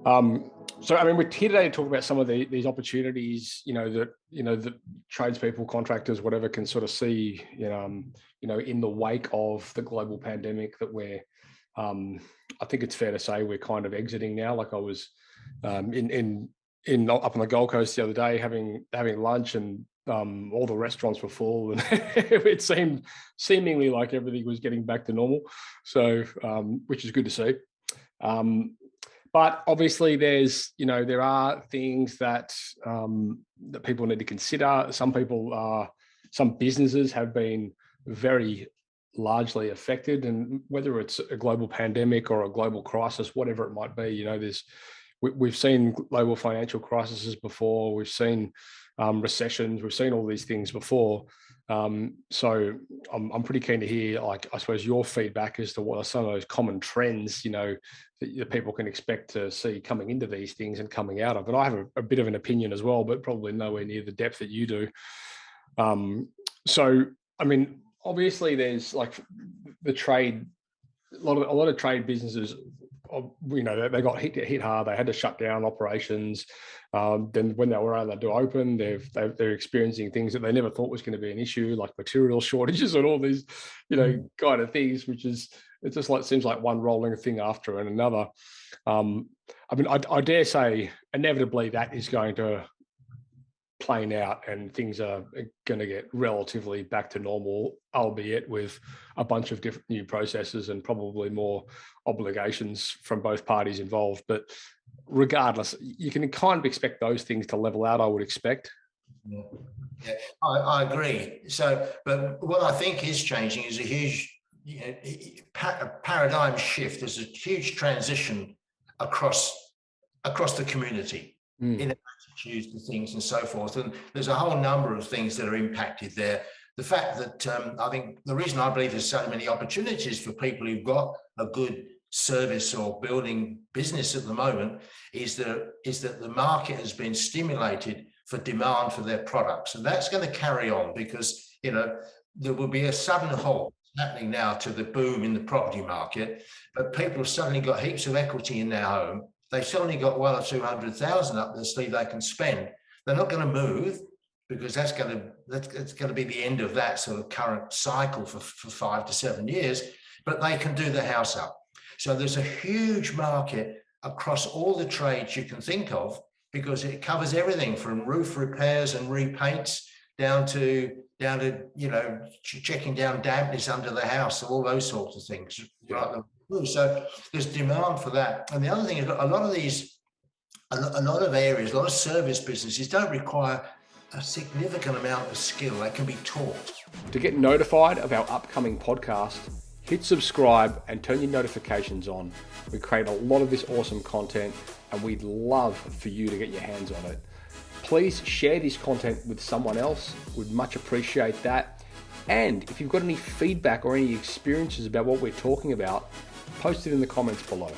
So, I mean, we're here today to talk about some of these opportunities, that tradespeople, contractors, whatever, can sort of see, in the wake of the global pandemic that I think it's fair to say we're kind of exiting now. Like I was in up on the Gold Coast the other day having lunch, and all the restaurants were full, and it seemed seemingly like everything was getting back to normal. So, which is good to see. But obviously, there are things that people need to consider. Some businesses have been very largely affected, and whether it's a global pandemic or a global crisis, whatever it might be, we've seen global financial crises before. We've seen recessions. We've seen all these things before. So I'm pretty keen to hear, like, I suppose, your feedback as to what are some of those common trends, that people can expect to see coming into these things and coming out of. And I have a bit of an opinion as well, but probably nowhere near the depth that you do. So, I mean, obviously, there's like the trade. A lot of trade businesses, they got hit hard. They had to shut down operations. Then when they were able to open, they're experiencing things that they never thought was going to be an issue, like material shortages and all these, kind of things. It just seems like one rolling thing after another. I mean, I dare say inevitably that is going to plane out, and things are going to get relatively back to normal, albeit with a bunch of different new processes and probably more obligations from both parties involved. But regardless, you can kind of expect those things to level out, I would expect. Yeah, yeah, I agree. So, but what I think is changing is a huge paradigm shift. There's a huge transition across the community in attitudes to things and so forth. And there's a whole number of things that are impacted there. The fact that I think the reason I believe there's so many opportunities for people who've got a good service or building business at the moment is that the market has been stimulated for demand for their products. And that's going to carry on because, there will be a sudden halt happening now to the boom in the property market, but people have suddenly got heaps of equity in their home. They've suddenly got 100,000 or 200,000 up their sleeve they can spend. They're not going to move because that's going to be the end of that sort of current cycle for 5 to 7 years, but they can do the house up. So there's a huge market across all the trades you can think of because it covers everything from roof repairs and repaints down to checking down dampness under the house, all those sorts of things. Right? So there's demand for that. And the other thing is a lot of areas, a lot of service businesses don't require a significant amount of skill. They can be taught. To get notified of our upcoming podcast, hit subscribe and turn your notifications on. We create a lot of this awesome content, and we'd love for you to get your hands on it. Please share this content with someone else. We'd much appreciate that. And if you've got any feedback or any experiences about what we're talking about, post it in the comments below.